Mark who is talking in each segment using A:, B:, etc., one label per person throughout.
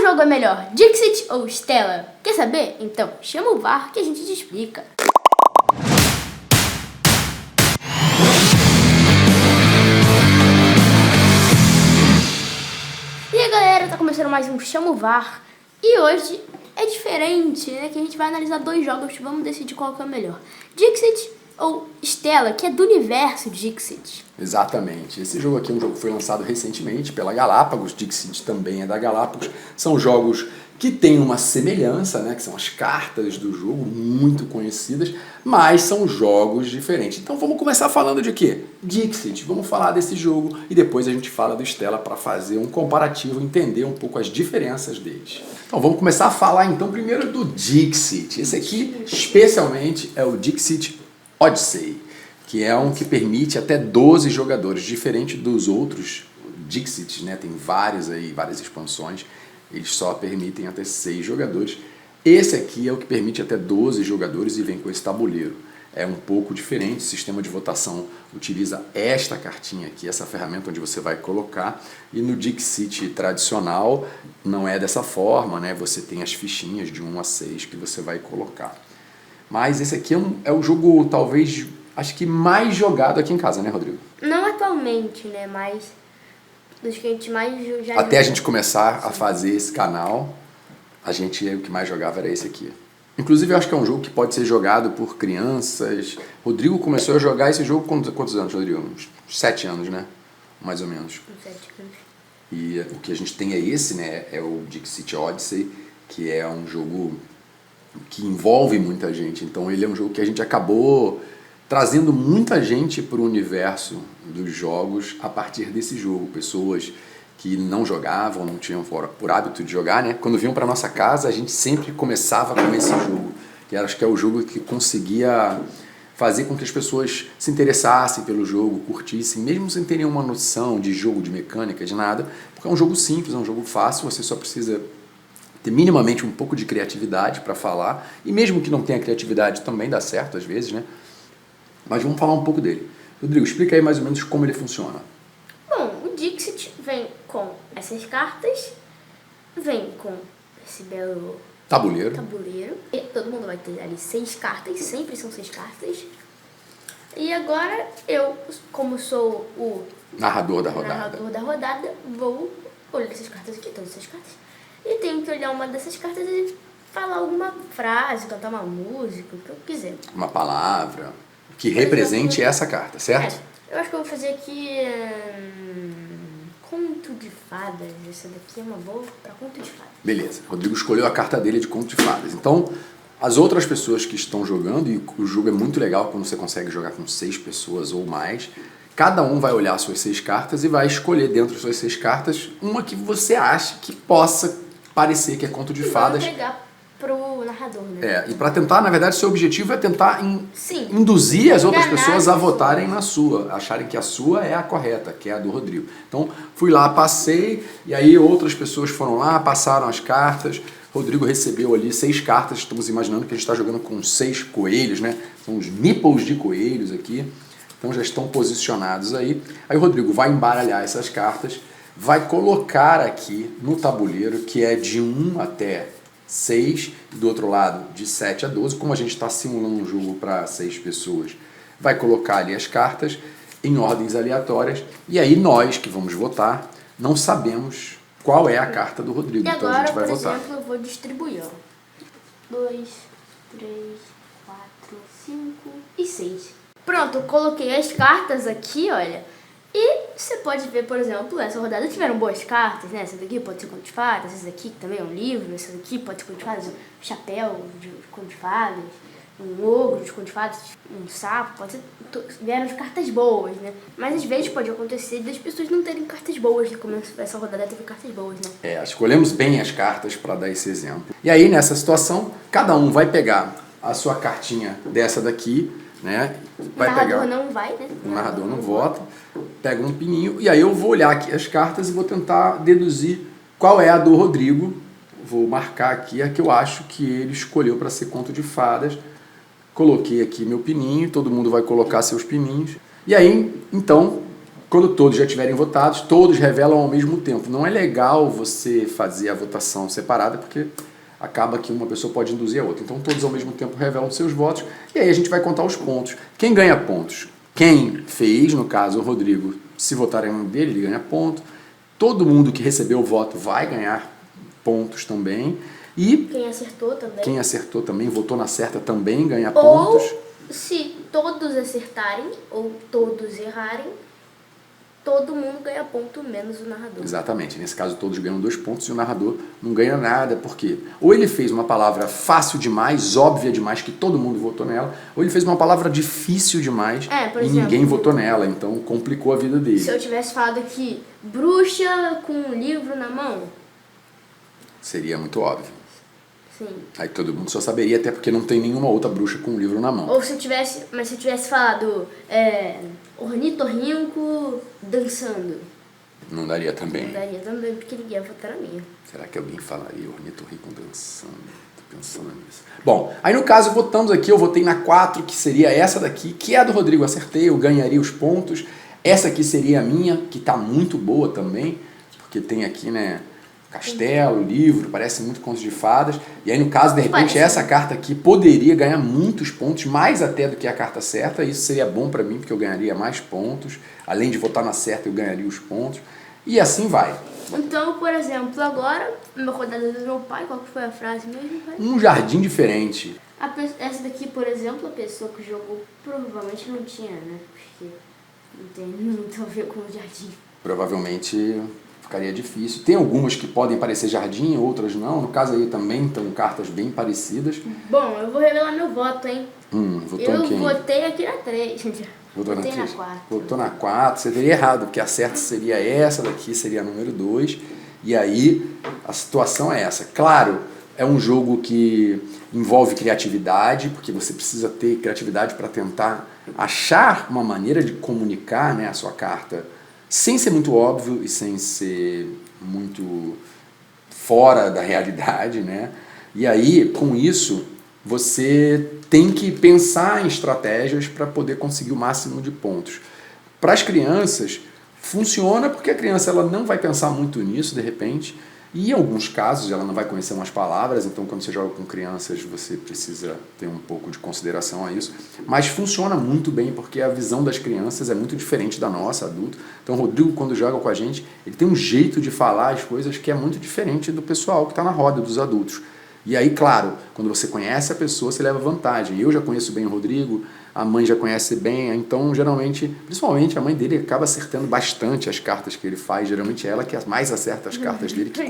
A: jogo é melhor, Dixit ou Stella? Quer saber? Então chama o VAR que a gente te explica. E aí galera, tá começando mais um Chama o VAR. E hoje é diferente, né? Que a gente vai analisar dois jogos, vamos decidir qual que é o melhor, Dixit ou Stella, que é do universo Dixit.
B: Exatamente. Esse jogo aqui é um jogo que foi lançado recentemente pela Galápagos, Dixit também é da Galápagos. São jogos que têm uma semelhança, né, que são as cartas do jogo, muito conhecidas, mas são jogos diferentes. Então vamos começar falando de quê? Dixit. Vamos falar desse jogo e depois a gente fala do Stella para fazer um comparativo, entender um pouco as diferenças deles. Então vamos começar a falar então primeiro do Dixit. Esse aqui especialmente é o Dixit Odyssey, que é um que permite até 12 jogadores, diferente dos outros Dixit, né? Tem várias expansões, eles só permitem até 6 jogadores. Esse aqui é o que permite até 12 jogadores e vem com esse tabuleiro. É um pouco diferente, o sistema de votação utiliza esta cartinha aqui, essa ferramenta onde você vai colocar, e no Dixit tradicional não é dessa forma, né? Você tem as fichinhas de 1 a 6 que você vai colocar. Mas esse aqui é o jogo, talvez, acho que mais jogado aqui em casa, né, Rodrigo?
A: Não atualmente, né, mas dos que a gente mais já
B: Até
A: jogou.
B: a gente começar a fazer esse canal, o que mais jogava era esse aqui. Inclusive, eu acho que é um jogo que pode ser jogado por crianças. Rodrigo começou a jogar esse jogo com quantos anos, Rodrigo? Uns 7 anos, né? Mais ou menos.
A: 7 anos.
B: E o que a gente tem é esse, né? É o Dixit Odyssey, que é um jogo que envolve muita gente. Então ele é um jogo que a gente acabou trazendo muita gente para o universo dos jogos a partir desse jogo. Pessoas que não jogavam, não tinham por hábito de jogar, né? Quando vinham para nossa casa, a gente sempre começava com esse jogo, que acho que é o jogo que conseguia fazer com que as pessoas se interessassem pelo jogo, curtissem, mesmo sem terem uma noção de jogo, de mecânica, de nada, porque é um jogo simples, é um jogo fácil, você só precisa ter minimamente um pouco de criatividade para falar, e mesmo que não tenha criatividade também dá certo às vezes, né? Mas vamos falar um pouco dele. Rodrigo, explica aí mais ou menos como ele funciona.
A: Bom, o Dixit vem com essas cartas, vem com esse belo
B: Tabuleiro.
A: E todo mundo vai ter ali 6 cartas, sempre são 6 cartas. E agora eu, como sou o
B: Narrador da
A: rodada, vou olhar essas cartas aqui, todas essas cartas. E tenho que olhar uma dessas cartas e falar alguma frase, cantar uma música, o que eu quiser.
B: Uma palavra que represente essa carta, certo?
A: Eu acho que eu vou fazer aqui conto de fadas. Essa daqui é uma boa para conto de fadas.
B: Beleza. Rodrigo escolheu a carta dele de conto de fadas. Então, as outras pessoas que estão jogando, e o jogo é muito legal quando você consegue jogar com 6 pessoas ou mais, cada um vai olhar suas 6 cartas e vai escolher dentro das suas 6 cartas uma que você acha que possa parecer que é conto de fadas.
A: Vamos pegar pro narrador, né?
B: E para tentar, na verdade, seu objetivo é tentar
A: Sim.
B: induzir as outras
A: Enganar
B: pessoas a
A: as pessoas.
B: votarem na sua, acharem que a sua é a correta, que é a do Rodrigo. Então, fui lá, passei, e aí outras pessoas foram lá, passaram as cartas. Rodrigo recebeu ali 6 cartas, estamos imaginando que a gente está jogando com 6 coelhos, né? São os meeples de coelhos aqui, então já estão posicionados aí. Aí o Rodrigo vai embaralhar essas cartas, vai colocar aqui no tabuleiro, que é de 1 até 6, e do outro lado de 7 a 12, como a gente está simulando um jogo para 6 pessoas, vai colocar ali as cartas em ordens aleatórias, e aí nós que vamos votar não sabemos qual é a carta do Rodrigo,
A: E
B: então
A: agora,
B: a gente vai
A: por
B: votar.
A: exemplo, eu vou distribuir, ó. 2, 3, 4, 5 e 6. Pronto, eu coloquei as cartas aqui, olha. E você pode ver, por exemplo, essa rodada tiveram boas cartas, né? Essa daqui pode ser conto de fadas, essa daqui também é um livro, essa daqui pode ser conto de fadas, um chapéu de conto de fadas, um ogro de conto de fadas, um sapo, pode ser, vieram de cartas boas, né? Mas às vezes pode acontecer das pessoas não terem cartas boas, né? Como essa rodada teve cartas boas, né?
B: Escolhemos bem as cartas para dar esse exemplo. E aí, nessa situação, cada um vai pegar a sua cartinha dessa daqui, né? Vai
A: O narrador
B: pegar...
A: não vai, né?
B: O narrador não vota, pega um pininho, e aí eu vou olhar aqui as cartas e vou tentar deduzir qual é a do Rodrigo. Vou marcar aqui a que eu acho que ele escolheu para ser conto de fadas. Coloquei aqui meu pininho, todo mundo vai colocar seus pininhos. E aí, então, Quando todos já estiverem votados, todos revelam ao mesmo tempo. Não é legal você fazer a votação separada, porque acaba que uma pessoa pode induzir a outra. Então todos ao mesmo tempo revelam seus votos, e aí a gente vai contar os pontos. Quem ganha pontos? Quem fez, no caso o Rodrigo, se votarem no dele, ele ganha ponto. Todo mundo que recebeu o voto vai ganhar pontos também. E quem acertou também, votou na certa também ganha pontos.
A: Ou se todos acertarem ou todos errarem, todo mundo ganha ponto, menos o narrador.
B: Exatamente. Nesse caso, todos ganham 2 pontos e o narrador não ganha nada. Por quê? Ou ele fez uma palavra fácil demais, óbvia demais, que todo mundo votou nela, ou ele fez uma palavra difícil demais e ninguém votou nela. Então, complicou a vida dele.
A: Se eu tivesse falado aqui, bruxa com um livro na mão...
B: Seria muito óbvio.
A: Sim.
B: Aí todo mundo só saberia, até porque não tem nenhuma outra bruxa com um livro na mão.
A: Ou se eu tivesse falado ornitorrinco dançando.
B: Não daria também.
A: Não daria também, porque ninguém ia votar na minha.
B: Será que alguém falaria ornitorrinco dançando? Tô pensando nisso. Bom, aí no caso votamos aqui, eu votei na 4, que seria essa daqui, que é a do Rodrigo, acertei, eu ganharia os pontos. Essa aqui seria a minha, que tá muito boa também, porque tem aqui, né... Castelo, livro, parece muito contos de fadas. E aí, no caso, de repente, essa carta aqui poderia ganhar muitos pontos, mais até do que a carta certa. Isso seria bom pra mim, porque eu ganharia mais pontos. Além de votar na certa, eu ganharia os pontos. E assim vai.
A: Então, por exemplo, agora, uma rodada do meu pai, qual que foi a frase mesmo, pai?
B: Um jardim diferente.
A: Essa daqui, por exemplo, a pessoa que jogou provavelmente não tinha, né? Porque não tem muito a ver com o jardim.
B: Provavelmente... ficaria difícil. Tem algumas que podem parecer jardim, outras não. No caso aí também estão cartas bem parecidas.
A: Bom, eu vou revelar meu voto, hein?
B: Votou em quem?
A: Eu votei aqui na 3.
B: Votou na 3?
A: Na 4.
B: Votou na 4. Você teria errado, porque a certa seria essa daqui, seria a número 2. E aí, a situação é essa. Claro, é um jogo que envolve criatividade, porque você precisa ter criatividade para tentar achar uma maneira de comunicar, né, a sua carta sem ser muito óbvio e sem ser muito fora da realidade, né? E aí, com isso, você tem que pensar em estratégias para poder conseguir o máximo de pontos. Para as crianças, funciona porque a criança ela não vai pensar muito nisso, de repente, e em alguns casos ela não vai conhecer umas palavras, então quando você joga com crianças você precisa ter um pouco de consideração a isso. Mas funciona muito bem porque a visão das crianças é muito diferente da nossa, adulto. Então o Rodrigo, quando joga com a gente, ele tem um jeito de falar as coisas que é muito diferente do pessoal que está na roda, dos adultos. E aí, claro, quando você conhece a pessoa, você leva vantagem. Eu já conheço bem o Rodrigo, a mãe já conhece bem, então geralmente, principalmente a mãe dele acaba acertando bastante as cartas que ele faz, geralmente é ela que mais acerta as cartas dele, que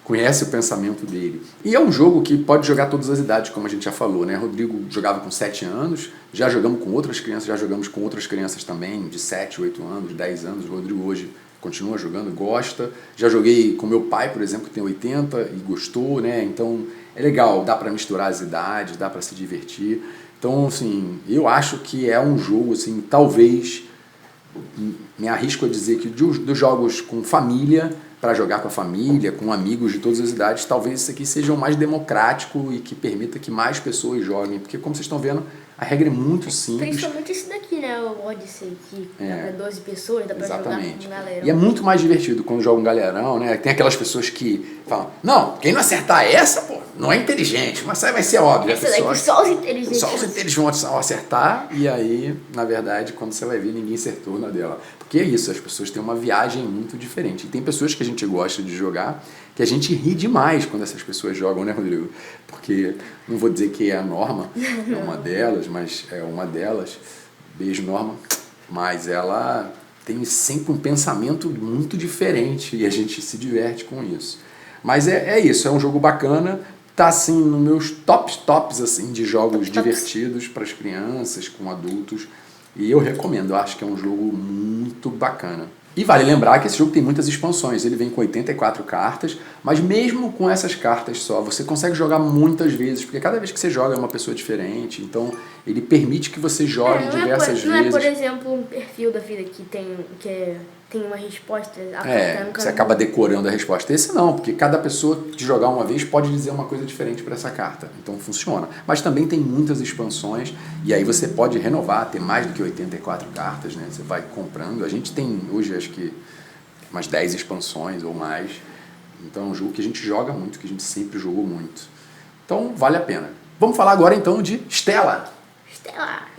B: conhece o pensamento dele. E é um jogo que pode jogar todas as idades, como a gente já falou, né? Rodrigo jogava com 7 anos, já jogamos com outras crianças, já jogamos com outras crianças também, de 7, 8 anos, 10 anos, o Rodrigo hoje continua jogando, gosta. Já joguei com meu pai, por exemplo, que tem 80 e gostou, né? Então é legal, dá para misturar as idades, dá para se divertir. Então, assim, eu acho que é um jogo, assim, talvez, me arrisco a dizer que dos jogos com família, para jogar com a família, com amigos de todas as idades, talvez esse aqui seja o mais democrático e que permita que mais pessoas joguem. Porque, como vocês estão vendo, a regra é muito simples.
A: Principalmente esse daqui, né? O Odyssey, que dá pra 12 pessoas, dá pra jogar com um galerão.
B: E é muito mais divertido quando joga um galerão, né? Tem aquelas pessoas que falam, não, quem não acertar essa, pô, não é inteligente, mas aí vai ser óbvio.
A: Essa daqui só os inteligentes.
B: Só os inteligentes vão acertar, e aí, na verdade, quando você vai ver, ninguém acertou na dela. Porque é isso, as pessoas têm uma viagem muito diferente. E tem pessoas que a gente gosta de jogar, que a gente ri demais quando essas pessoas jogam, né, Rodrigo? Porque, não vou dizer que é a Norma, é uma delas, mas é uma delas, beijo Norma, mas ela tem sempre um pensamento muito diferente e a gente se diverte com isso. Mas é isso, é um jogo bacana, tá assim nos meus tops assim de jogos divertidos para as crianças, com adultos, e eu recomendo, eu acho que é um jogo muito bacana. E vale lembrar que esse jogo tem muitas expansões, ele vem com 84 cartas, mas mesmo com essas cartas só, você consegue jogar muitas vezes, porque cada vez que você joga é uma pessoa diferente, então ele permite que você jogue diversas vezes.
A: Não é, por exemplo, um perfil da vida que tem uma resposta.
B: Você acaba decorando a resposta. Esse não, porque cada pessoa que jogar uma vez pode dizer uma coisa diferente para essa carta. Então funciona. Mas também tem muitas expansões e aí você pode renovar, ter mais do que 84 cartas, né? Você vai comprando. A gente tem hoje, acho que, umas 10 expansões ou mais. Então é um jogo que a gente joga muito, que a gente sempre jogou muito. Então vale a pena. Vamos falar agora então de Stella.
A: Stella.